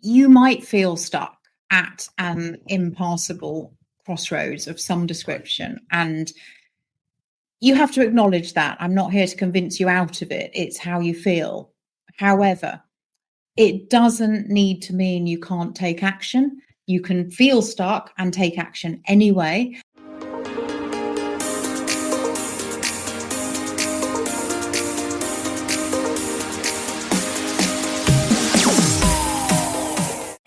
you might feel stuck at an impassable crossroads of some description, and you have to acknowledge that. I'm not here to convince you out of it. It's how you feel. However, it doesn't need to mean you can't take action. You can feel stuck and take action anyway.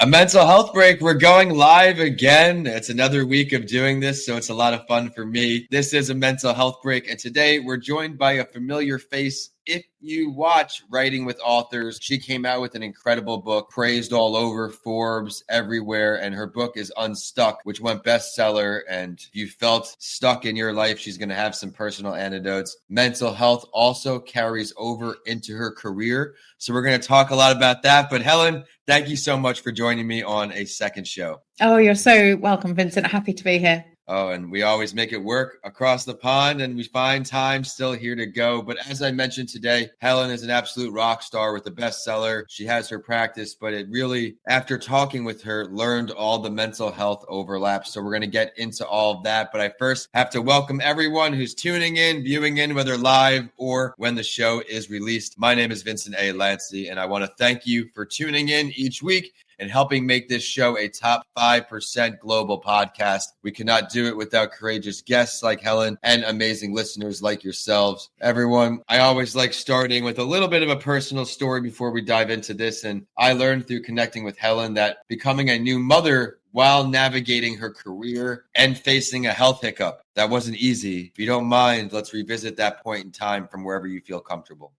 A mental health break. We're going live again. It's another week of doing this, so it's a lot of fun for me. This is a mental health break, and today we're joined by a familiar face. If you watch Writing with Authors, she came out with an incredible book, praised all over Forbes, everywhere, and her book is Unstuck, which went bestseller. And if you felt stuck in your life, she's going to have some personal antidotes. Mental health also carries over into her career, so we're going to talk a lot about that. But Helen, thank you so much for joining me on a second show. Oh, you're so welcome, Vincent. Happy to be here. Oh, and we always make it work across the pond, and we find time still here to go. But as I mentioned today, Helen is an absolute rock star with a bestseller. She has her practice, but it really, after talking with her, learned all the mental health overlaps. So we're going to get into all of that. But I first have to welcome everyone who's tuning in, viewing in, whether live or when the show is released. My name is Vincent A. Lancey, and I want to thank you for tuning in each week and helping make this show a top 5% global podcast. We cannot do it without courageous guests like Helen and amazing listeners like yourselves. Everyone, I always like starting with a little bit of a personal story before we dive into this. And I learned through connecting with Helen that becoming a new mother while navigating her career and facing a health hiccup, that wasn't easy. If you don't mind, let's revisit that point in time from wherever you feel comfortable.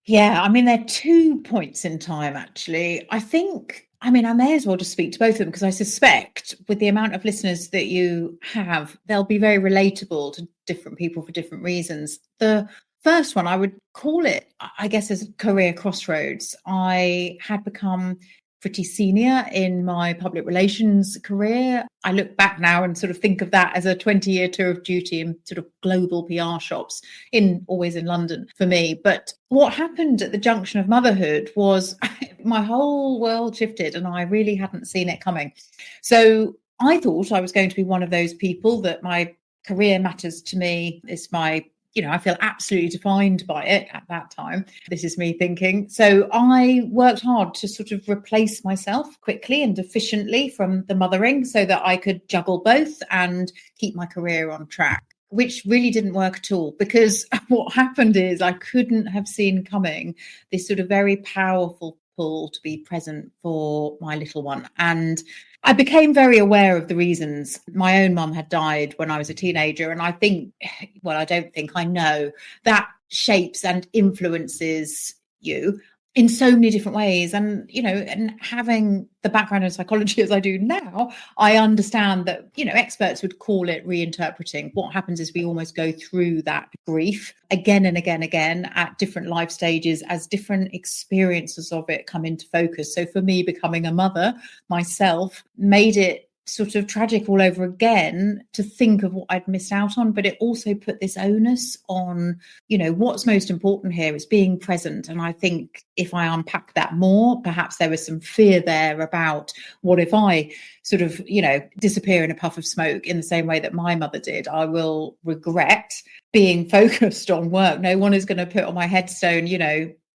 Yeah, there are 2 points in time, actually. I may as well just speak to both of them, because I suspect with the amount of listeners that you have, they'll be very relatable to different people for different reasons. The first one, I would call it, I guess, as a career crossroads. I had become pretty senior in my public relations career. I look back now and sort of think of that as a 20-year tour of duty in sort of global PR shops, always in London for me. But what happened at the junction of motherhood was my whole world shifted, and I really hadn't seen it coming. So I thought I was going to be one of those people that my career matters to me. It's my I feel absolutely defined by it at that time. This is me thinking. So I worked hard to sort of replace myself quickly and efficiently from the mothering so that I could juggle both and keep my career on track, which really didn't work at all, because what happened is I couldn't have seen coming this sort of very powerful pull to be present for my little one. And I became very aware of the reasons. My own mum had died when I was a teenager. And I know that shapes and influences you in so many different ways. And, and having the background in psychology as I do now, I understand that, experts would call it reinterpreting. What happens is we almost go through that grief again and again at different life stages as different experiences of it come into focus. So for me, becoming a mother myself made it sort of tragic all over again to think of what I'd missed out on, but it also put this onus on, what's most important here is being present. And I think if I unpack that more, perhaps there was some fear there about what if I sort of, disappear in a puff of smoke in the same way that my mother did. I will regret being focused on work. No one is going to put on my headstone,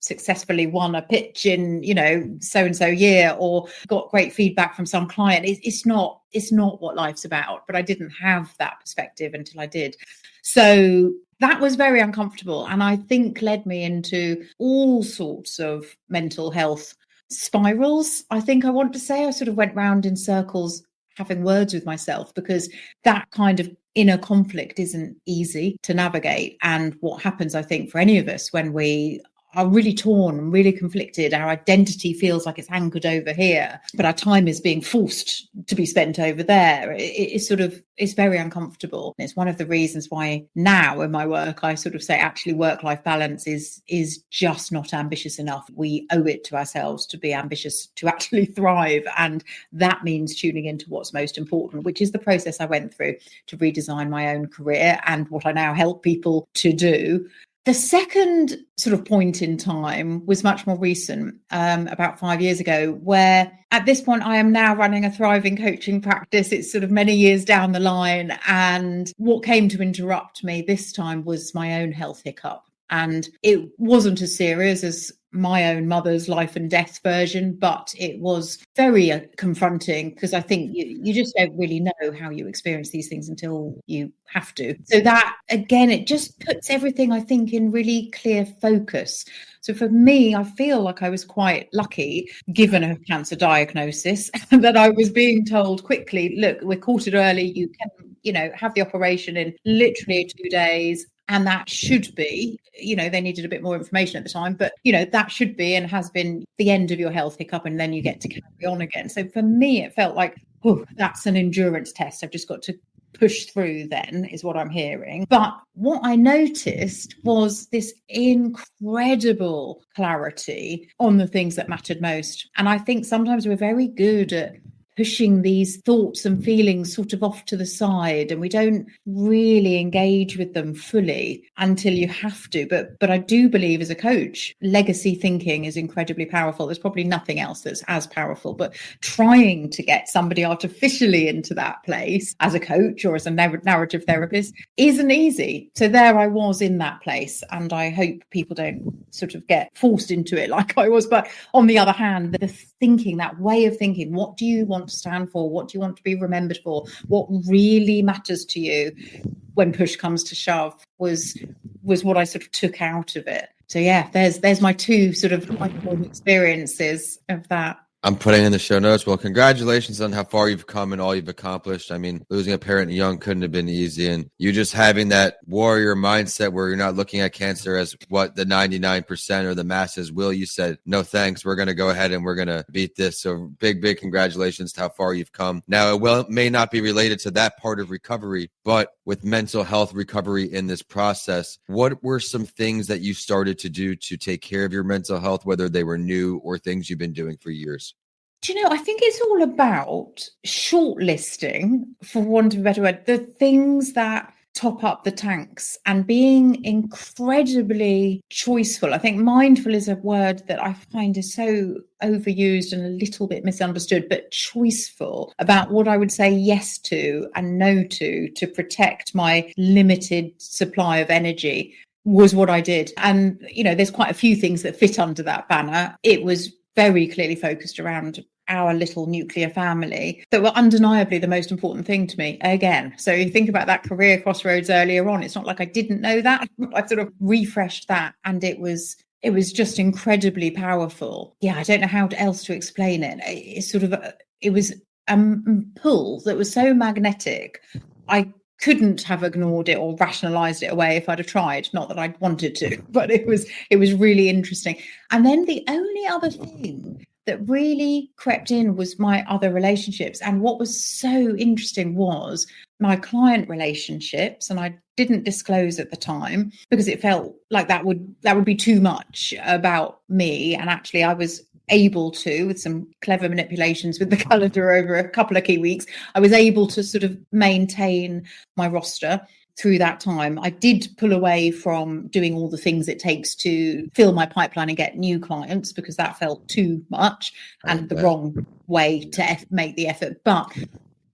successfully won a pitch in, so-and-so year, or got great feedback from some client. It's not what life's about. But I didn't have that perspective until I did. So that was very uncomfortable, and I think led me into all sorts of mental health spirals. I think I want to say I sort of went round in circles having words with myself, because that kind of inner conflict isn't easy to navigate. And what happens, I think, for any of us when we are really torn and really conflicted, our identity feels like it's anchored over here, but our time is being forced to be spent over there. It's very uncomfortable. And it's one of the reasons why now in my work, I sort of say actually work-life balance is just not ambitious enough. We owe it to ourselves to be ambitious, to actually thrive. And that means tuning into what's most important, which is the process I went through to redesign my own career and what I now help people to do. The second sort of point in time was much more recent, about 5 years ago, where at this point I am now running a thriving coaching practice. It's sort of many years down the line. And what came to interrupt me this time was my own health hiccup. And it wasn't as serious as my own mother's life and death version, but it was very confronting, because I think you just don't really know how you experience these things until you have to. So that, again, it just puts everything, I think, in really clear focus. So for me, I feel like I was quite lucky, given a cancer diagnosis, that I was being told quickly, look, we're caught it early. You can, have the operation in literally 2 days. And that should be, they needed a bit more information at the time, but, that should be and has been the end of your health hiccup, and then you get to carry on again. So for me, it felt like, that's an endurance test. I've just got to push through then, is what I'm hearing. But what I noticed was this incredible clarity on the things that mattered most. And I think sometimes we're very good at pushing these thoughts and feelings sort of off to the side, and we don't really engage with them fully until you have to. But I do believe, as a coach, legacy thinking is incredibly powerful. There's probably nothing else that's as powerful, but trying to get somebody artificially into that place as a coach or as a narrative therapist isn't easy. So there I was in that place, and I hope people don't sort of get forced into it like I was. But on the other hand, the thinking, that way of thinking, what do you want to stand for? What do you want to be remembered for? What really matters to you when push comes to shove was what I sort of took out of it. So yeah, there's my two sort of experiences of that. I'm putting in the show notes. Well, congratulations on how far you've come and all you've accomplished. I mean, losing a parent young couldn't have been easy. And you just having that warrior mindset where you're not looking at cancer as what the 99% or the masses will. You said, no, thanks. We're going to go ahead and we're going to beat this. So big congratulations to how far you've come. Now, it may not be related to that part of recovery, but with mental health recovery in this process, what were some things that you started to do to take care of your mental health, whether they were new or things you've been doing for years? Do you know, I think it's all about shortlisting, for want of a better word, the things that top up the tanks and being incredibly choiceful. I think mindful is a word that I find is so overused and a little bit misunderstood, but choiceful about what I would say yes to and no to protect my limited supply of energy was what I did. And, there's quite a few things that fit under that banner. It was very clearly focused around our little nuclear family that were undeniably the most important thing to me again. So you think about that career crossroads earlier on. It's not like I didn't know that. I sort of refreshed that, and it was just incredibly powerful. Yeah, I don't know how else to explain it. It was a pull that was so magnetic. I couldn't have ignored it or rationalized it away if I'd have tried. Not that I'd wanted to, but it was really interesting. And then the only other thing that really crept in was my other relationships. And what was so interesting was my client relationships. And I didn't disclose at the time because it felt like that would be too much about me. And actually I was able to, with some clever manipulations with the calendar over a couple of key weeks, I was able to sort of maintain my roster through that time. I did pull away from doing all the things it takes to fill my pipeline and get new clients, because that felt too much and the wrong way to make the effort. But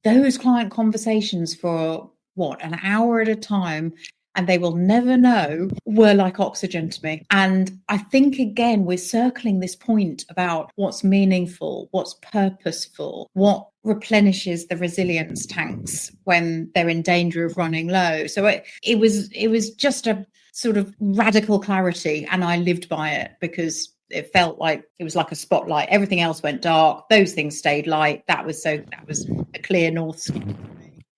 those client conversations for an hour at a time, and they will never know, were like oxygen to me. And I think, again, we're circling this point about what's meaningful, what's purposeful, what replenishes the resilience tanks when they're in danger of running low. So it was just a sort of radical clarity, and I lived by it because it felt like it was like a spotlight. Everything else went dark. Those things stayed light. That was a clear north star.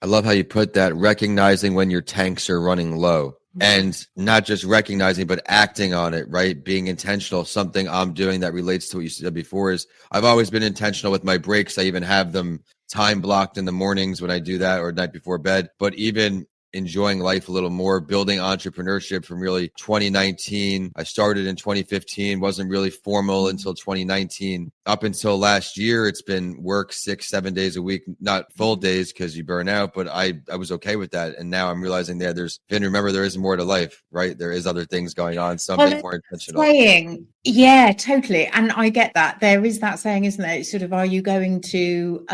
I love how you put that, recognizing when your tanks are running low, and not just recognizing, but acting on it, right? Being intentional. Something I'm doing that relates to what you said before is I've always been intentional with my breaks. I even have them time blocked in the mornings when I do that, or night before bed. But even enjoying life a little more, building entrepreneurship from really 2019. I started in 2015, wasn't really formal until 2019. Up until last year, it's been work 6-7 days a week, not full days because you burn out, but I was okay with that. And now I'm realizing that remember, there is more to life, right? There is other things going on, something more intentional. Saying, yeah, totally. And I get that. There is that saying, isn't there? It's sort of, are you going to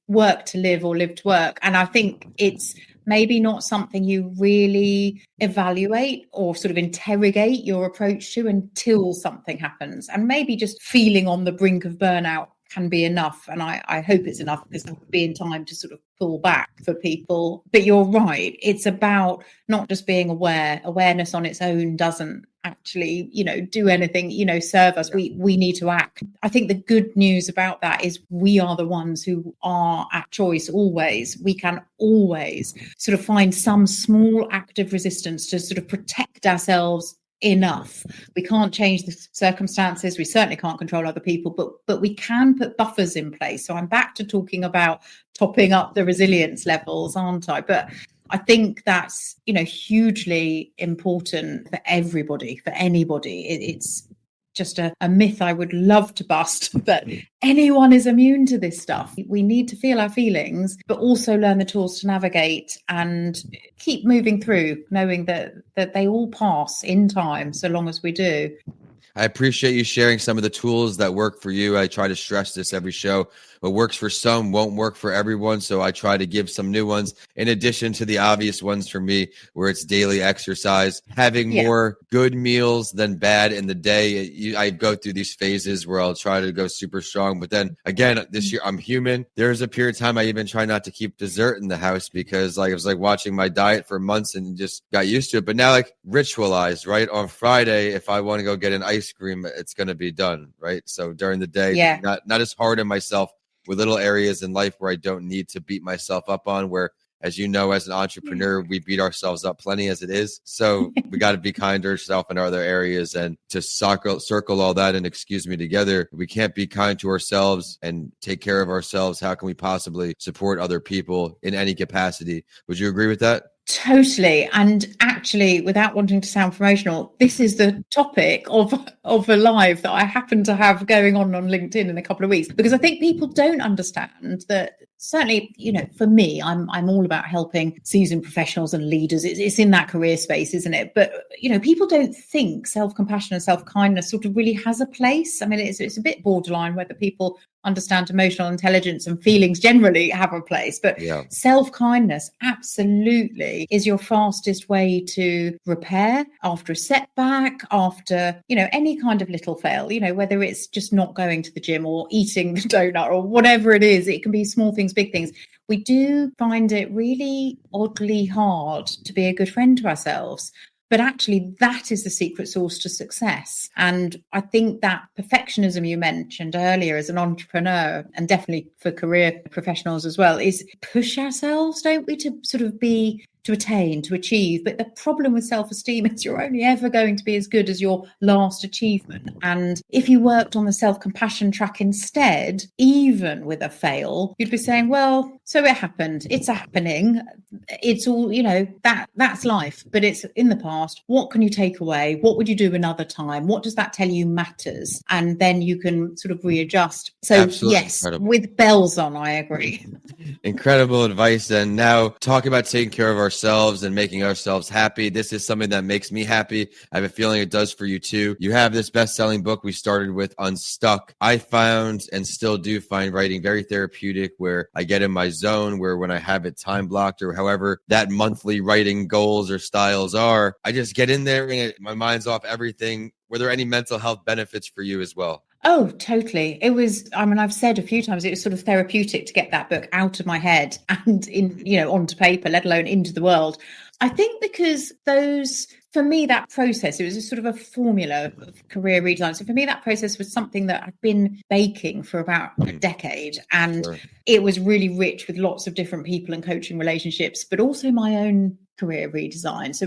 work to live or live to work? And I think it's maybe not something you really evaluate or sort of interrogate your approach to until something happens. And maybe just feeling on the brink of burnout can be enough. And I hope it's enough, because there will be in time to sort of pull back for people. But you're right. It's about not just being aware. Awareness on its own doesn't actually, do anything, serve us. We need to act. I think the good news about that is we are the ones who are at choice always. We can always sort of find some small act of resistance to sort of protect ourselves enough. We can't change the circumstances. We certainly can't control other people, but we can put buffers in place. So I'm back to talking about topping up the resilience levels, aren't I? But I think that's, hugely important for everybody, for anybody. It's just a myth I would love to bust, that anyone is immune to this stuff. We need to feel our feelings, but also learn the tools to navigate and keep moving through, knowing that they all pass in time, so long as we do. I appreciate you sharing some of the tools that work for you. I try to stress this every show. What works for some won't work for everyone. So I try to give some new ones in addition to the obvious ones for me, where it's daily exercise, having more good meals than bad in the day. I go through these phases where I'll try to go super strong. But then again, this year I'm human. There's a period of time I even try not to keep dessert in the house because it was like watching my diet for months and just got used to it. But now ritualized, right? On Friday, if I want to go get an ice cream, it's going to be done, right? So during the day, not as hard on myself, with little areas in life where I don't need to beat myself up on, where, as you know, as an entrepreneur, we beat ourselves up plenty as it is. So we got to be kind to ourselves in other areas, and to circle all that and together. We can't be kind to ourselves and take care of ourselves. How can we possibly support other people in any capacity? Would you agree with that? Totally. And actually, without wanting to sound promotional, this is the topic of a live that I happen to have going on LinkedIn in a couple of weeks, because I think people don't understand that. Certainly, for me, I'm all about helping seasoned professionals and leaders. It's in that career space, isn't it? But, people don't think self-compassion and self-kindness sort of really has a place. I mean, it's a bit borderline whether people understand emotional intelligence and feelings generally have a place. But self-kindness absolutely is your fastest way to repair after a setback, after, any kind of little fail, whether it's just not going to the gym or eating the donut or whatever it is. It can be small things, big things. We do find it really oddly hard to be a good friend to ourselves. But actually, that is the secret sauce to success. And I think that perfectionism you mentioned earlier as an entrepreneur, and definitely for career professionals as well, is push ourselves, don't we, to sort of to attain, to achieve. But the problem with self-esteem is you're only ever going to be as good as your last achievement. And if you worked on the self-compassion track instead, even with a fail, you'd be saying, well, so it happened. It's happening. It's all, that's life, but it's in the past. What can you take away? What would you do another time? What does that tell you matters? And then you can sort of readjust. So Absolutely. Yes, Incredible. with bells on, I agree. Incredible advice. And now talking about taking care of ourselves and making ourselves happy. This is something that makes me happy. I have a feeling it does for you too. You have this best-selling book we started with, Unstuck. I found and still do find writing very therapeutic, where I get in my zone, where when I have it time blocked or however that monthly writing goals or styles are, I just get in there and my mind's off everything. Were there any mental health benefits for you as well? Oh, totally. It was, I've said a few times, it was sort of therapeutic to get that book out of my head and onto paper, let alone into the world. I think because for me, that process, it was a sort of a formula of career redesign. So for me, that process was something that I'd been baking for about a decade. And It was really rich with lots of different people and coaching relationships, but also my own career redesign. So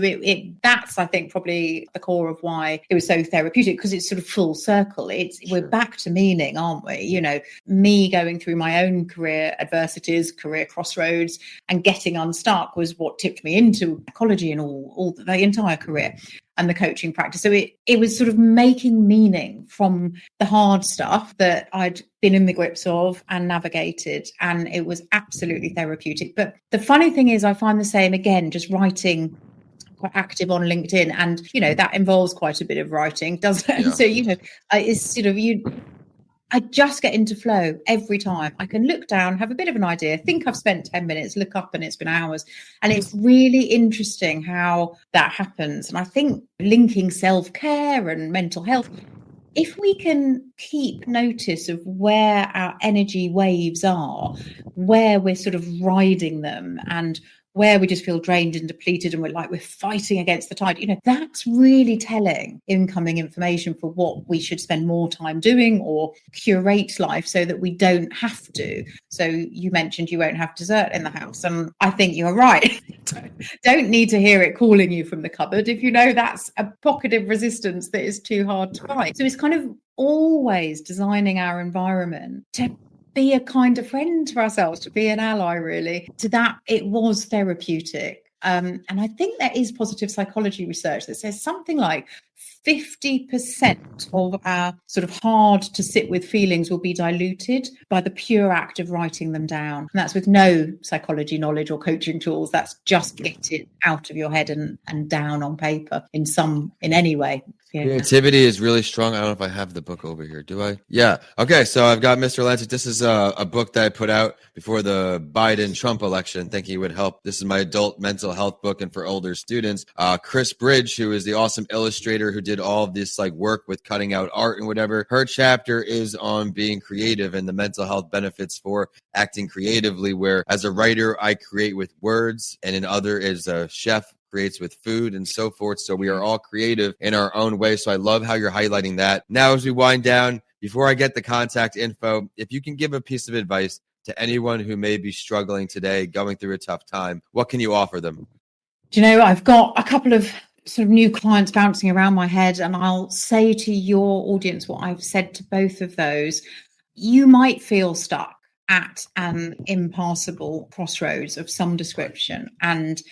that's, I think, probably the core of why it was so therapeutic, because it's sort of full circle. We're back to meaning, aren't we? You know, me going through my own career adversities, career crossroads, and getting unstuck was what tipped me into ecology and all the entire career and the coaching practice. So it was sort of making meaning from the hard stuff that I'd been in the grips of and navigated, and it was absolutely therapeutic. But the funny thing is, I find the same again, just writing, quite active on LinkedIn, and you know that involves quite a bit of writing, doesn't it? Yeah. So you know, it's sort of I just get into flow every time. I can look down, have a bit of an idea, think I've spent 10 minutes, look up and it's been hours. And it's really interesting how that happens. And I think linking self-care and mental health, if we can keep notice of where our energy waves are, where we're sort of riding them, and where we just feel drained and depleted and we're fighting against the tide, you know, that's really telling incoming information for what we should spend more time doing or curate life so that we don't have to. So you mentioned you won't have dessert in the house, and I think you're right. Don't need to hear it calling you from the cupboard if you know that's a pocket of resistance that is too hard to fight. So it's kind of always designing our environment to be a kind of friend to ourselves, to be an ally, really. To that, it was therapeutic. And I think there is positive psychology research that says something like 50% of our sort of hard to sit with feelings will be diluted by the pure act of writing them down. And that's with no psychology knowledge or coaching tools. That's just get it out of your head and down on paper in any way. Yeah. Creativity is really strong. I don't know if I have the book over here. Do I? Yeah. Okay. So I've got Mr. Lancet. This is a book that I put out before the Biden-Trump election, thinking it would help. This is my adult mental health book and for older students. Chris Bridge, who is the awesome illustrator who did all of this work with cutting out art and whatever. Her chapter is on being creative and the mental health benefits for acting creatively, where as a writer, I create with words, and another is a chef creates with food and so forth. So we are all creative in our own way. So I love how you're highlighting that. Now, as we wind down, before I get the contact info, if you can give a piece of advice to anyone who may be struggling today, going through a tough time, what can you offer them? Do you know, I've got a couple of sort of new clients bouncing around my head, and I'll say to your audience what I've said to both of those. You might feel stuck at an impassable crossroads of some description, and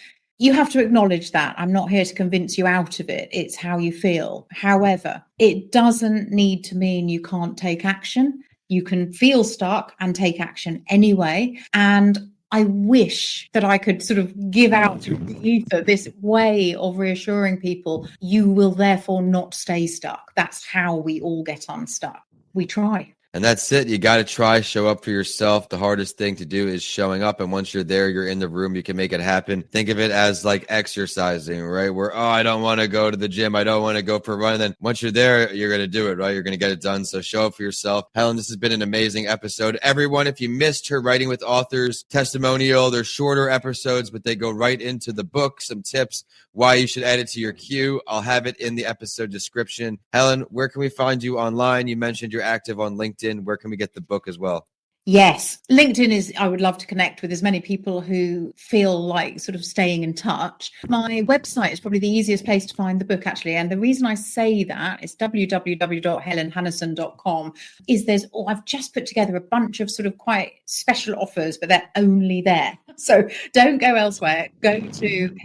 you have to acknowledge that. I'm not here to convince you out of it. It's how you feel. However, it doesn't need to mean you can't take action. You can feel stuck and take action anyway. And I wish that I could sort of give out to the ether this way of reassuring people, you will therefore not stay stuck. That's how we all get unstuck. We try. And that's it. You got to try, show up for yourself. The hardest thing to do is showing up. And once you're there, you're in the room, you can make it happen. Think of it as like exercising, right? Where, I don't want to go to the gym. I don't want to go for a run. And then once you're there, you're going to do it, right? You're going to get it done. So show up for yourself. Helen, this has been an amazing episode. Everyone, if you missed her Writing with Authors testimonial, they're shorter episodes, but they go right into the book, some tips, why you should add it to your queue. I'll have it in the episode description. Helen, where can we find you online? You mentioned you're active on LinkedIn. Where can we get the book as well? Yes, LinkedIn is, I would love to connect with as many people who feel like sort of staying in touch. My website is probably the easiest place to find the book, actually. And the reason I say that is www.helenhanison.com is I've just put together a bunch of sort of quite special offers, but they're only there. So don't go elsewhere. Go to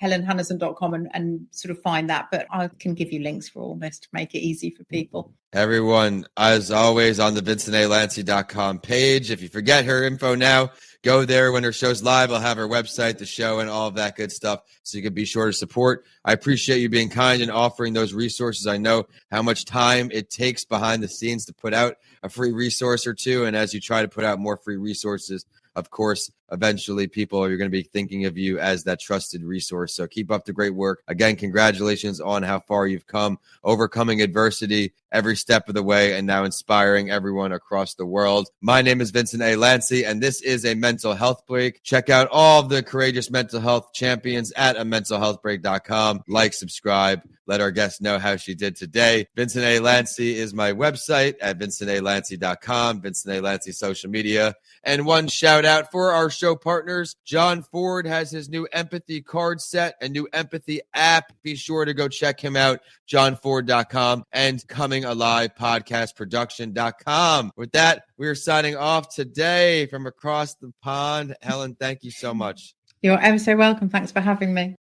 helenhanison.com and sort of find that. But I can give you links for all this to make it easy for people. Everyone, as always, on the vincentalancy.com page. If you forget her info now, go there when her show's live. I'll have her website, the show, and all of that good stuff so you can be sure to support. I appreciate you being kind and offering those resources. I know how much time it takes behind the scenes to put out a free resource or two. And as you try to put out more free resources, of course, eventually people are going to be thinking of you as that trusted resource. So keep up the great work. Again, congratulations on how far you've come, overcoming adversity every step of the way, and now inspiring everyone across the world. My name is Vincent A. Lancy, and this is a mental health break. Check out all of the courageous mental health champions at amentalhealthbreak.com. Like, subscribe. let our guests know how she did today. Vincent A. Lancy is my website at vincentalancy.com, Vincent A. Lancy social media. And one shout out for our show partners. John Ford has his new empathy card set, a new empathy app. Be sure to go check him out, johnford.com, and comingalivepodcastproduction.com. With that, we're signing off today from across the pond. Helen, thank you so much. You're ever so welcome. Thanks for having me.